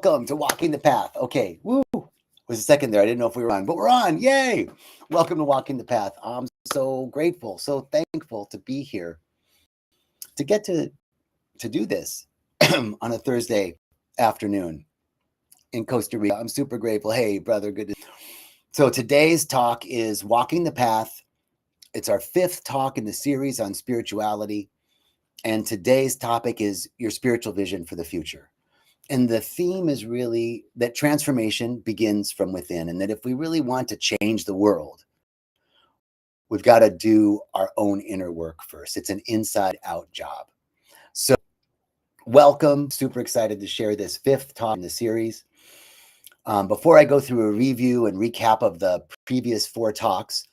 welcome to Walking the Path. Okay, woo. Was a second there. I didn't know if we were on, but we're on. Yay. Welcome to Walking the Path. I'm so grateful, so thankful to be here, to get to do this on a Thursday afternoon in Costa Rica. I'm super grateful. Hey, brother, good to. So today's talk is Walking the Path. It's our 5th talk in the series on spirituality. And today's topic is your spiritual vision for the future. And the theme is really that transformation begins from within, and that if we really want to change the world, we've got to do our own inner work first. It's an inside out job. So welcome. Super excited to share this 5th talk in the series. Before I go through a review and recap of the previous 4 talks,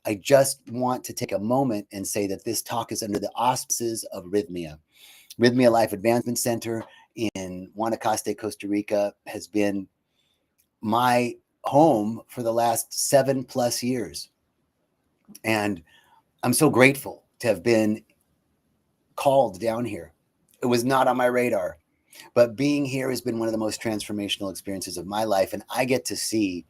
I just want to take a moment and say that this talk is under the auspices of Rythmia. Rythmia Life Advancement Center in Guanacaste, Costa Rica has been my home for the last 7+ years. And I'm so grateful to have been called down here. It was not on my radar, but being here has been one of the most transformational experiences of my life. And I get to see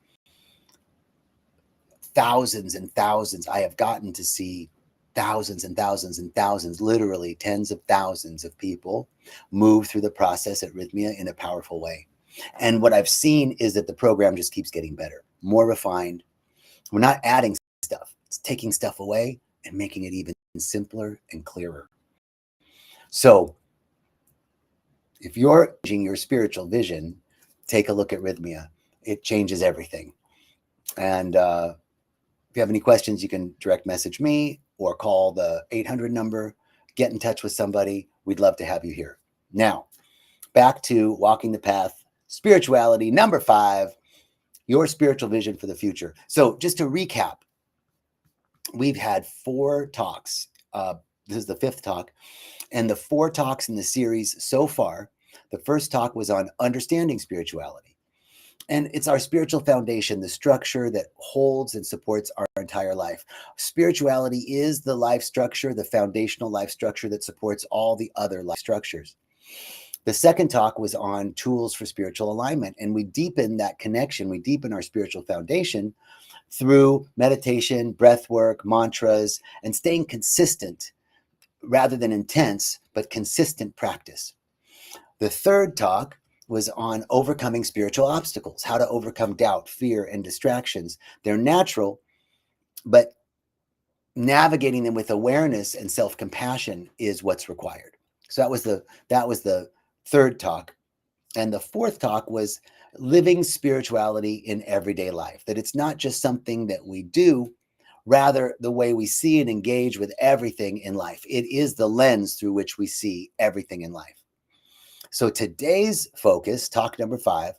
thousands and thousands. I have gotten to see thousands and thousands and thousands, literally tens of thousands of people move through the process at Rythmia in a powerful way. And what I've seen is that the program just keeps getting better, more refined. We're not adding stuff. It's taking stuff away and making it even simpler and clearer. So if you're changing your spiritual vision, take a look at Rythmia. It changes everything. And if you have any questions, you can direct message me or call the 800 number, get in touch with somebody. We'd love to have you here. Now, back to Walking the Path, spirituality, number 5, your spiritual vision for the future. So just to recap, we've had 4 talks. This is the 5th talk. And the 4 talks in the series so far, the first talk was on understanding spirituality. And it's our spiritual foundation, the structure that holds and supports our entire life. Spirituality is the life structure, the foundational life structure that supports all the other life structures. The second talk was on tools for spiritual alignment. And we deepen that connection. We deepen our spiritual foundation through meditation, breath work, mantras, and staying consistent rather than intense, but consistent practice. The third talk was on overcoming spiritual obstacles, how to overcome doubt, fear, and distractions. They're natural, but navigating them with awareness and self-compassion is what's required. So that was the third talk. And the 4th talk was living spirituality in everyday life, that it's not just something that we do, rather the way we see and engage with everything in life. It is the lens through which we see everything in life. So today's focus, talk number 5,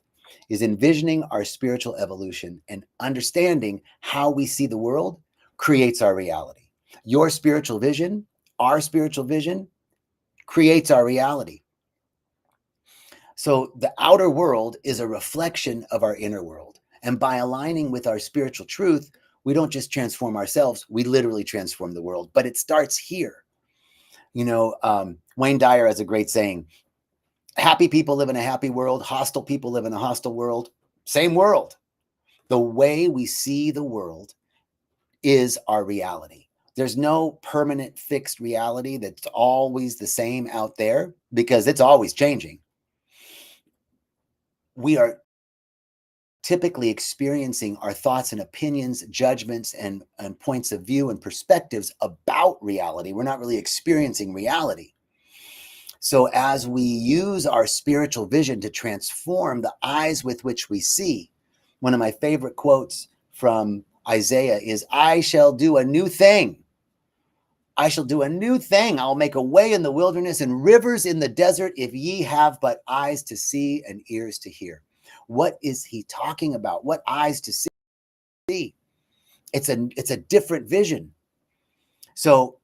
is envisioning our spiritual evolution and understanding how we see the world creates our reality. Your spiritual vision, our spiritual vision, creates our reality. So the outer world is a reflection of our inner world. And by aligning with our spiritual truth, we don't just transform ourselves, we literally transform the world. But it starts here. You know, Wayne Dyer has a great saying, happy people live in a happy world. Hostile people live in a hostile world. Same world. The way we see the world is our reality. There's no permanent fixed reality that's always the same out there because it's always changing. We are typically experiencing our thoughts and opinions, judgments, and points of view and perspectives about reality. We're not really experiencing reality. So as we use our spiritual vision to transform the eyes with which we see, one of my favorite quotes from Isaiah is, I shall do a new thing. I shall do a new thing. I'll make a way in the wilderness and rivers in the desert if ye have but eyes to see and ears to hear. What is he talking about? What eyes to see? It's a different vision. So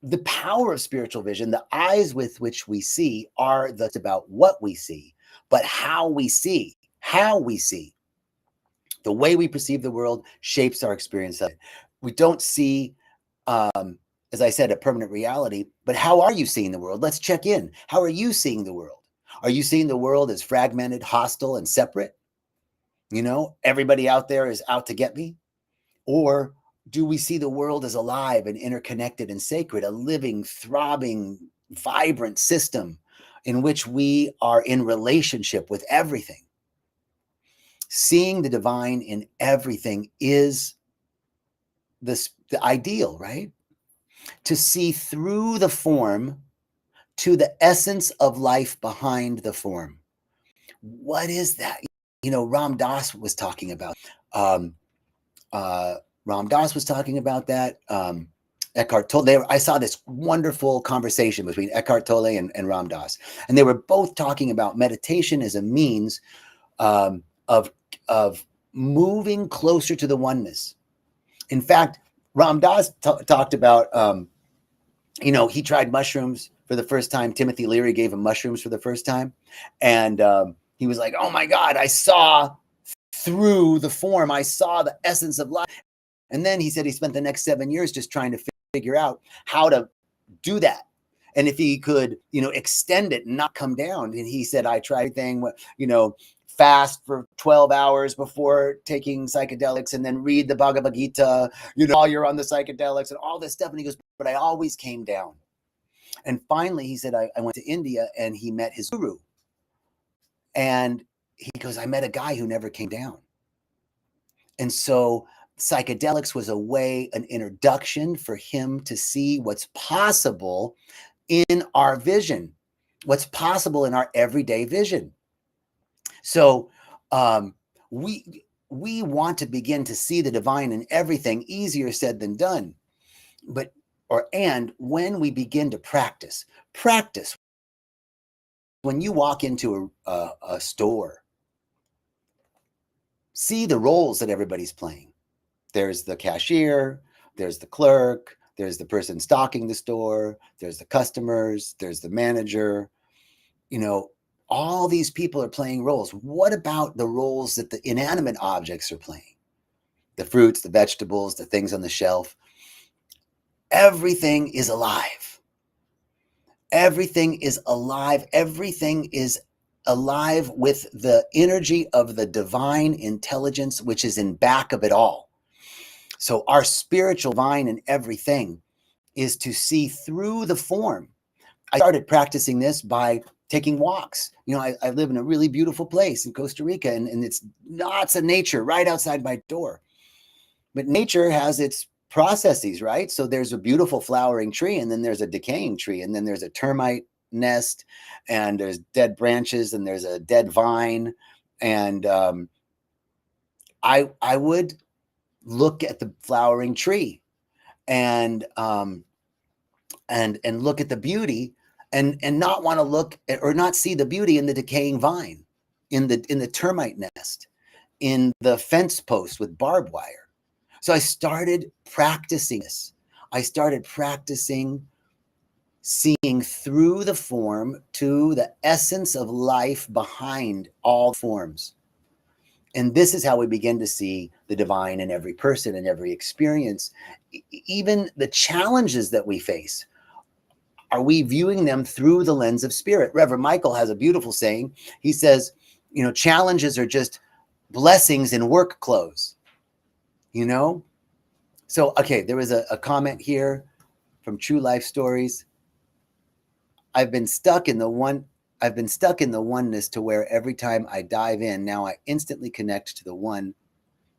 the power of spiritual vision, the eyes with which we see are that's about what we see, but how we see. The way we perceive the world shapes our experience of it. We don't see, as I said, a permanent reality, but how are you seeing the world? Let's check in. How are you seeing the world? Are you seeing the world as fragmented, hostile, and separate? Everybody out there is out to get me? Or do we see the world as alive and interconnected and sacred, a living, throbbing, vibrant system in which we are in relationship with everything? Seeing the divine in everything is the ideal, right? To see through the form to the essence of life behind the form. What is that? Ram Dass was talking about. Ram Dass was talking about that. Eckhart Tolle. I saw this wonderful conversation between Eckhart Tolle and Ram Dass, and they were both talking about meditation as a means of moving closer to the oneness. In fact, Ram Dass talked about, he tried mushrooms for the first time. Timothy Leary gave him mushrooms for the first time, and he was like, "Oh my God, I saw through the form. I saw the essence of life." And then he said he spent the next 7 years just trying to figure out how to do that. And if he could, extend it and not come down. And he said, I tried everything, fast for 12 hours before taking psychedelics and then read the Bhagavad Gita, while you're on the psychedelics and all this stuff. And he goes, but I always came down. And finally, he said, I went to India and he met his guru. And he goes, I met a guy who never came down. And so psychedelics was a way, an introduction for him to see what's possible in our vision, what's possible in our everyday vision. So we want to begin to see the divine in everything. Easier said than done. And when we begin to practice, when you walk into a store, see the roles that everybody's playing. There's the cashier, there's the clerk, there's the person stocking the store, there's the customers, there's the manager. All these people are playing roles. What about the roles that the inanimate objects are playing? The fruits, the vegetables, the things on the shelf. Everything is alive. Everything is alive. Everything is alive with the energy of the divine intelligence, which is in back of it all. So our spiritual divine in everything is to see through the form. I started practicing this by taking walks. I live in a really beautiful place in Costa Rica, and it's lots of nature right outside my door. But nature has its processes, right? So there's a beautiful flowering tree, and then there's a decaying tree, and then there's a termite nest, and there's dead branches, and there's a dead vine. And I would look at the flowering tree and look at the beauty and not want to look at, or not see the beauty in the decaying vine, in the termite nest, in the fence post with barbed wire. So I started practicing this. I started practicing seeing through the form to the essence of life behind all forms. And this is how we begin to see the divine in every person and every experience. Even the challenges that we face, are we viewing them through the lens of spirit? Reverend Michael has a beautiful saying. He says, challenges are just blessings in work clothes. So, okay, there was a comment here from True Life Stories. I've been stuck in the oneness to where every time I dive in, now I instantly connect to the one.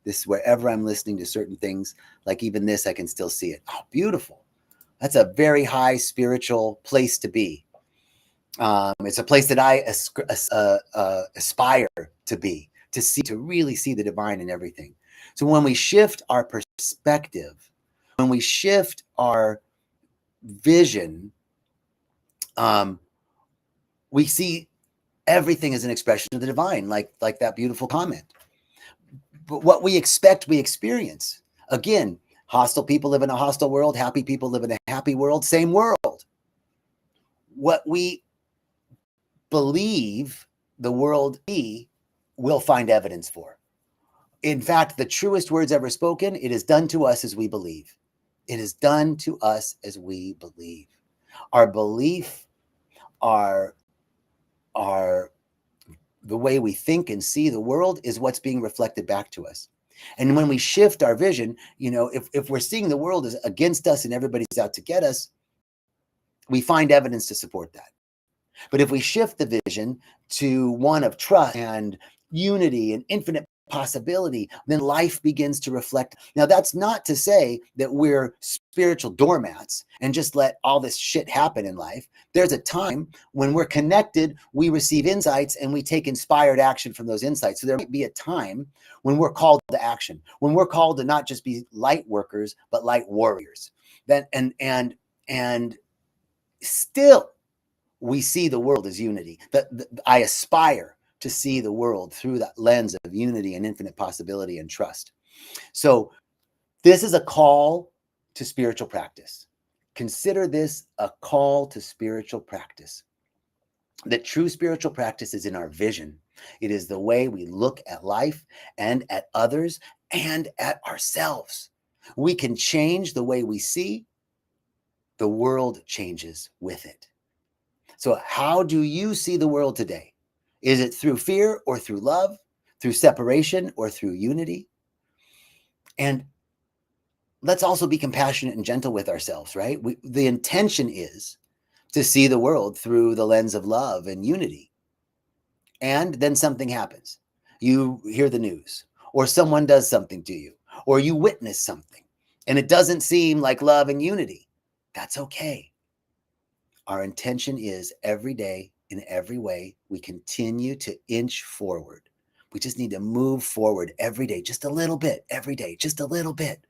This is wherever I'm listening to certain things, like even this, I can still see it. Oh, beautiful. That's a very high spiritual place to be. It's a place that I aspire to be, to really see the divine in everything. So when we shift our perspective, when we shift our vision, we see everything as an expression of the divine, like that beautiful comment. But what we expect, we experience. Again, hostile people live in a hostile world. Happy people live in a happy world. Same world. What we believe the world be, will find evidence for. In fact, the truest words ever spoken, it is done to us as we believe. It is done to us as we believe. Our belief, our our the way we think and see the world is what's being reflected back to us. And when we shift our vision, if we're seeing the world as against us and everybody's out to get us, we find evidence to support that. But if we shift the vision to one of trust and unity and infinite possibility, then life begins to reflect. Now, that's not to say that we're spiritual doormats and just let all this shit happen in life. There's a time when we're connected, we receive insights, and we take inspired action from those insights. So there might be a time when we're called to action, when we're called to not just be light workers, but light warriors. Then and still we see the world as unity. I aspire to see the world through that lens of unity and infinite possibility and trust. So this is a call to spiritual practice. Consider this a call to spiritual practice. That true spiritual practice is in our vision. It is the way we look at life and at others and at ourselves. We can change the way we see. The world changes with it. So how do you see the world today? Is it through fear or through love, through separation or through unity? And let's also be compassionate and gentle with ourselves, right? The intention is to see the world through the lens of love and unity. And then something happens. You hear the news, or someone does something to you, or you witness something, and it doesn't seem like love and unity. That's okay. Our intention is every day, in every way, we continue to inch forward. We just need to move forward every day, just a little bit, every day, just a little bit.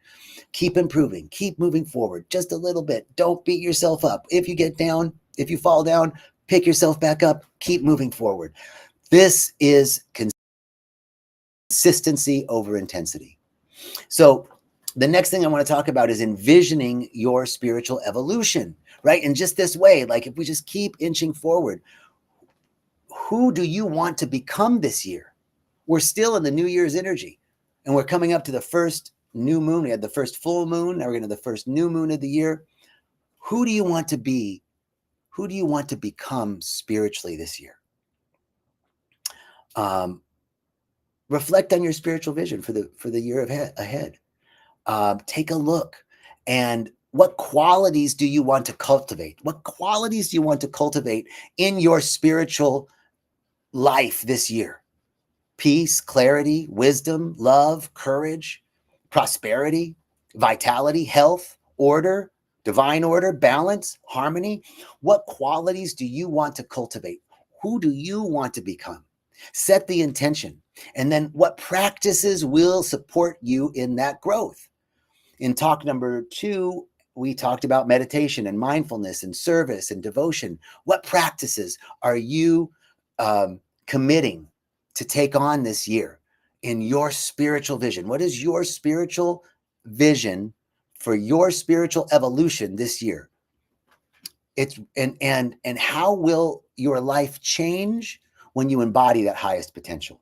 Keep improving, keep moving forward, just a little bit. Don't beat yourself up. If you get down, if you fall down, pick yourself back up, keep moving forward. This is consistency over intensity. So the next thing I want to talk about is envisioning your spiritual evolution, right? In just this way, like if we just keep inching forward, who do you want to become this year? We're still in the New Year's energy, and we're coming up to the first new moon. We had the first full moon. Now we're going to the first new moon of the year. Who do you want to be? Who do you want to become spiritually this year? Reflect on your spiritual vision for the year ahead. Take a look. And what qualities do you want to cultivate? What qualities do you want to cultivate in your spiritual life this year? Peace, clarity, wisdom, love, courage, prosperity, vitality, health, order, divine order, balance, harmony. What qualities do you want to cultivate? Who do you want to become? Set the intention. And then what practices will support you in that growth? In talk number 2, we talked about meditation and mindfulness and service and devotion. What practices are you committing to take on this year in your spiritual vision? What is your spiritual vision for your spiritual evolution this year? It's and how will your life change when you embody that highest potential?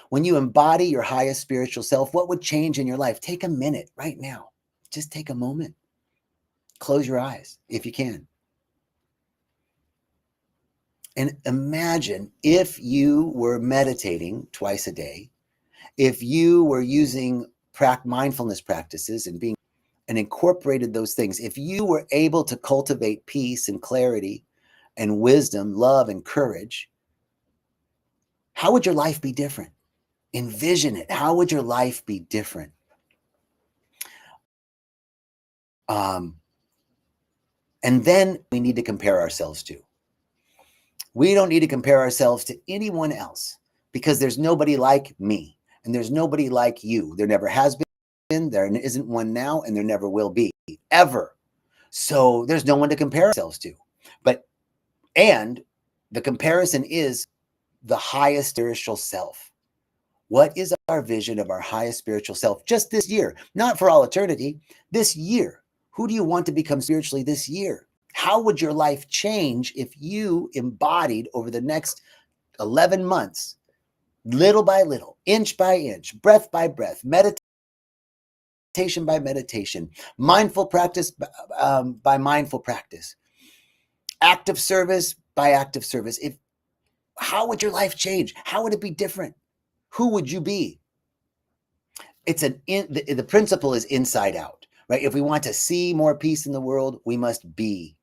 When you embody your highest spiritual self, what would change in your life? Take a minute right now. Just take a moment. Close your eyes if you can. And imagine if you were meditating twice a day, if you were using mindfulness practices and incorporated those things, if you were able to cultivate peace and clarity and wisdom, love and courage, how would your life be different? Envision it. How would your life be different? And then we need to compare ourselves to. We don't need to compare ourselves to anyone else because there's nobody like me and there's nobody like you. There never has been, there isn't one now, and there never will be, ever. So there's no one to compare ourselves to. And the comparison is the highest spiritual self. What is our vision of our highest spiritual self just this year? Not for all eternity, this year. Who do you want to become spiritually this year? How would your life change if you embodied over the next 11 months, little by little, inch by inch, breath by breath, meditation by meditation, mindful practice by mindful practice, active service by active service? how would your life change? How would it be different? Who would you be? The principle is inside out, right? If we want to see more peace in the world, we must be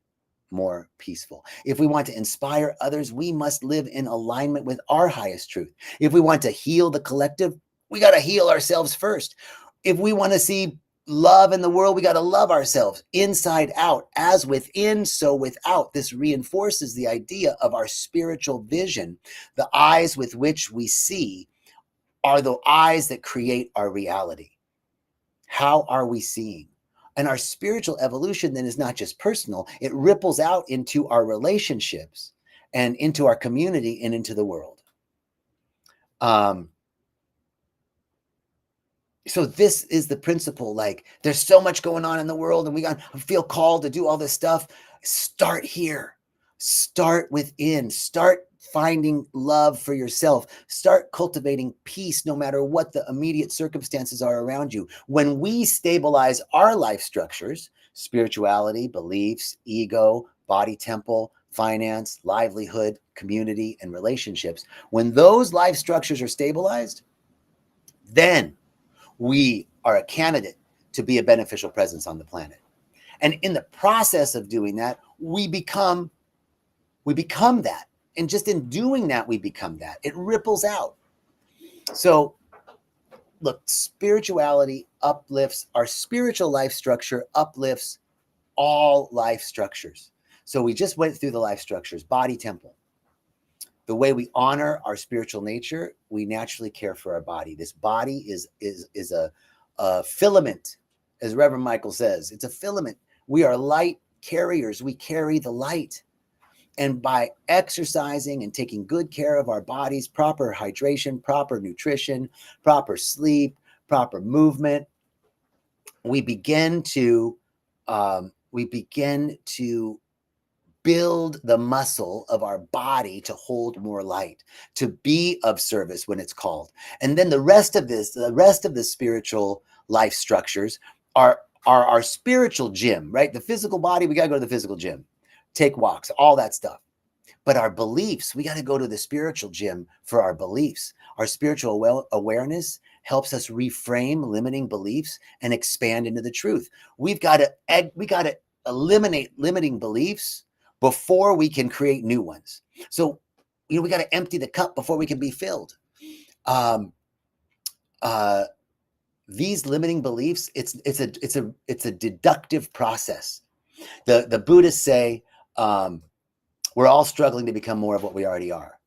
more peaceful. If we want to inspire others, we must live in alignment with our highest truth. If we want to heal the collective, we got to heal ourselves first. If we want to see love in the world, we got to love ourselves inside out, as within, so without. This reinforces the idea of our spiritual vision. The eyes with which we see are the eyes that create our reality. How are we seeing? And our spiritual evolution then is not just personal, it ripples out into our relationships and into our community and into the world. So this is the principle. Like, there's so much going on in the world and we feel called to do all this stuff. Start here. Start within. Start finding love for yourself. Start cultivating peace no matter what the immediate circumstances are around you. When we stabilize our life structures, spirituality, beliefs, ego, body temple, finance, livelihood, community, and relationships, when those life structures are stabilized, then we are a candidate to be a beneficial presence on the planet. And in the process of doing that, we become that. And just in doing that, we become that. It ripples out. So look, spirituality uplifts our spiritual life structure, uplifts all life structures. So we just went through the life structures, body temple. The way we honor our spiritual nature, we naturally care for our body. This body is a filament, as Reverend Michael says. It's a filament. We are light carriers. We carry the light. And by exercising and taking good care of our bodies, proper hydration, proper nutrition, proper sleep, proper movement, we begin to build the muscle of our body to hold more light, to be of service when it's called. And then the rest of the spiritual life structures are our spiritual gym, right? The physical body, we got to go to the physical gym, take walks, all that stuff. But our beliefs, we got to go to the spiritual gym for our beliefs. Our spiritual awareness helps us reframe limiting beliefs and expand into the truth. We got to eliminate limiting beliefs before we can create new ones. So, we got to empty the cup before we can be filled. These limiting beliefs, it's a deductive process. The Buddhists say, we're all struggling to become more of what we already are.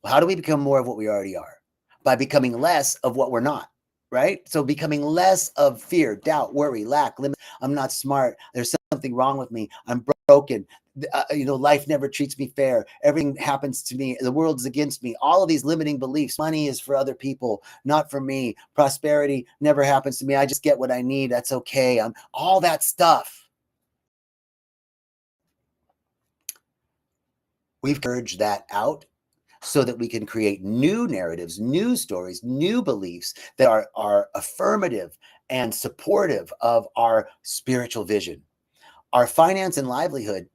Well, how do we become more of what we already are? By becoming less of what we're not, right? So becoming less of fear, doubt, worry, lack, limit. I'm not smart. There's something wrong with me. I'm broken. Life never treats me fair. Everything happens to me. The world is against me. All of these limiting beliefs. Money is for other people, not for me. Prosperity never happens to me. I just get what I need. That's okay. All that stuff. We've purged that out so that we can create new narratives, new stories, new beliefs that are affirmative and supportive of our spiritual vision. Our finance and livelihood,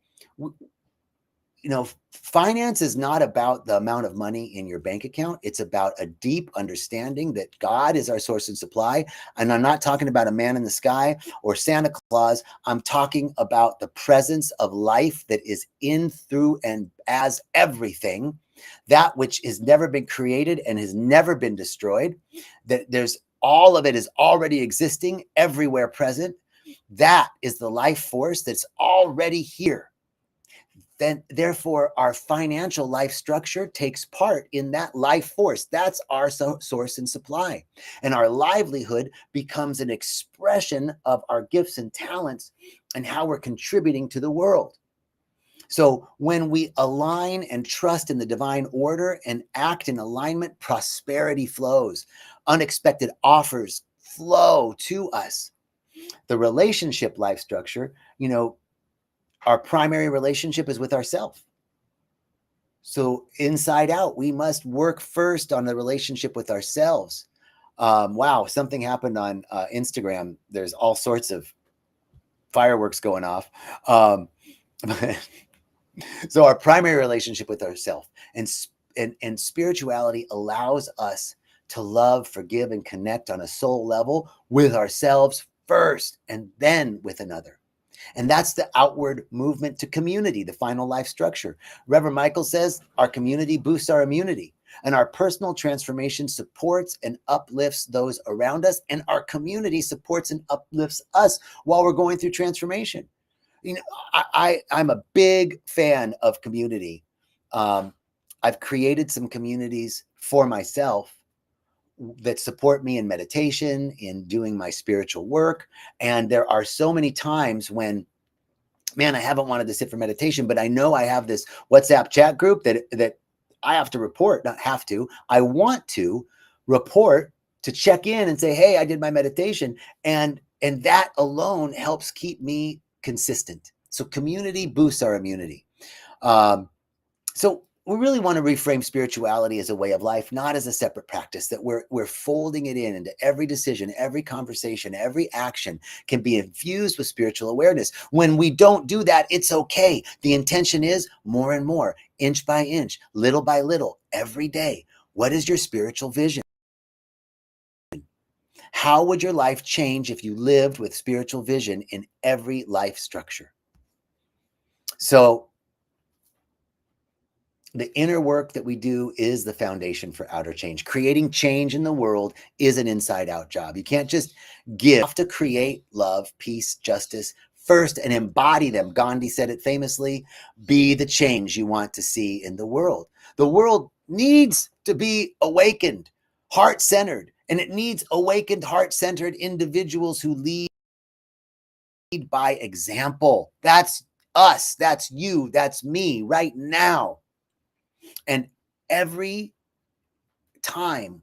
finance is not about the amount of money in your bank account. It's about a deep understanding that God is our source and supply. And I'm not talking about a man in the sky or Santa Claus. I'm talking about the presence of life that is in, through, and as everything, that which has never been created and has never been destroyed, that there's all of it is already existing, everywhere present. That is the life force that's already here. Then therefore our financial life structure takes part in that life force. That's our source and supply. And our livelihood becomes an expression of our gifts and talents and how we're contributing to the world. So when we align and trust in the divine order and act in alignment, prosperity flows. Unexpected offers flow to us. The relationship life structure, our primary relationship is with ourselves. So inside out, we must work first on the relationship with ourselves. Wow, something happened on Instagram. There's all sorts of fireworks going off. So our primary relationship with ourselves, and and spirituality allows us to love, forgive, and connect on a soul level with ourselves first and then with another. And that's the outward movement to community, the final life structure. Reverend Michael says our community boosts our immunity, and our personal transformation supports and uplifts those around us, and our community supports and uplifts us while we're going through transformation. You know, I'm a big fan of community. I've created some communities for myself that support me in meditation, in doing my spiritual work. And there are so many times when, man, I haven't wanted to sit for meditation, but I know I have this WhatsApp chat group that I have to report, not have to, I want to report, to check in and say, hey, I did my meditation. And that alone helps keep me consistent. So community boosts our immunity. So we really want to reframe spirituality as a way of life, not as a separate practice, that we're folding it in into every decision, every conversation, every action can be infused with spiritual awareness. When we don't do that, it's okay. The intention is more and more, inch by inch, little by little, every day. What is your spiritual vision? How would your life change if you lived with spiritual vision in every life structure? So the inner work that we do is the foundation for outer change. Creating change in the world is an inside out job. You can't just give. You have to create love, peace, justice first and embody them. Gandhi said it famously, be the change you want to see in the world. The world needs to be awakened, heart-centered, and it needs awakened, heart-centered individuals who lead by example. That's us, that's you, that's me right now. And every time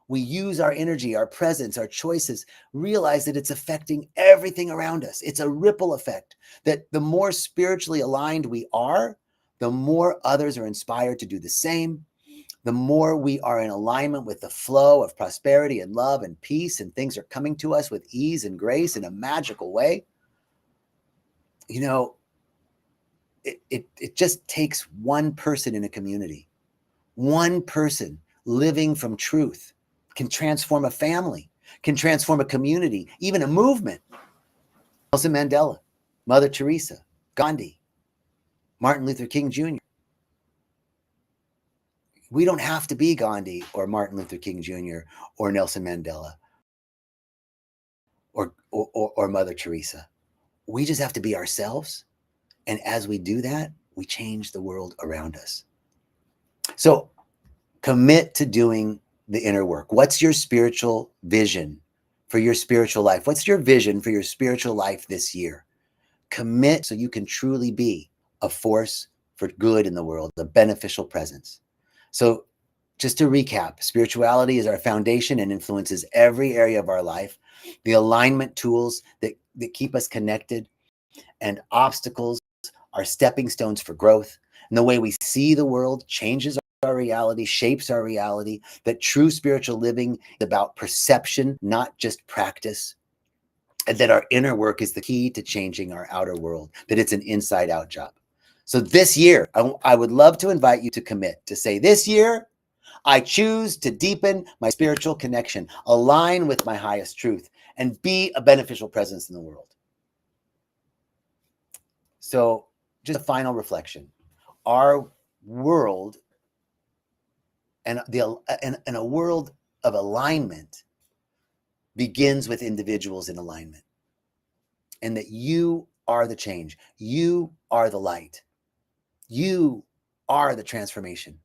we use our energy, our presence, our choices, realize that it's affecting everything around us. It's a ripple effect, that the more spiritually aligned we are, the more others are inspired to do the same. The more we are in alignment with the flow of prosperity and love and peace, and things are coming to us with ease and grace in a magical way. You know, it just takes one person in a community. One person living from truth can transform a family, can transform a community, even a movement. Nelson Mandela, Mother Teresa, Gandhi, Martin Luther King Jr. We don't have to be Gandhi or Martin Luther King Jr. or Nelson Mandela or Mother Teresa. We just have to be ourselves. And as we do that, we change the world around us. So commit to doing the inner work. What's your spiritual vision for your spiritual life? What's your vision for your spiritual life this year? Commit so you can truly be a force for good in the world, a beneficial presence. So just to recap, spirituality is our foundation and influences every area of our life. The alignment tools that keep us connected, and obstacles are stepping stones for growth. And the way we see the world changes our reality, shapes our reality, that true spiritual living is about perception, not just practice, and that our inner work is the key to changing our outer world, that it's an inside out job. So this year, I would love to invite you to commit, to say, this year, I choose to deepen my spiritual connection, align with my highest truth, and be a beneficial presence in the world. So just a final reflection. Our world and a world of alignment begins with individuals in alignment, and that you are the change. You are the light. You are the transformation.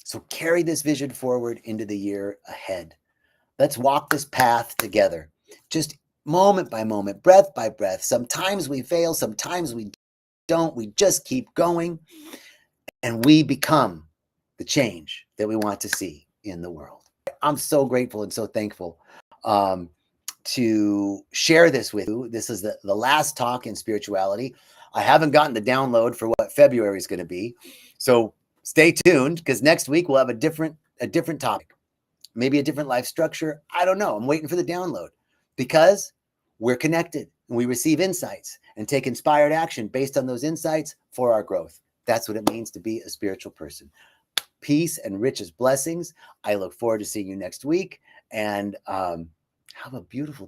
So carry this vision forward into the year ahead. Let's walk this path together, just moment by moment, breath by breath. Sometimes we fail, sometimes we don't. We just keep going, and we become the change that we want to see in the world. I'm so grateful and so thankful to share this with you. This is the last talk in spirituality. I haven't gotten the download for what February is going to be. So stay tuned, because next week we'll have a different topic, maybe a different life structure. I don't know. I'm waiting for the download, because we're connected and we receive insights and take inspired action based on those insights for our growth. That's what it means to be a spiritual person. peace and richest blessings. I look forward to seeing you next week, and have a beautiful day.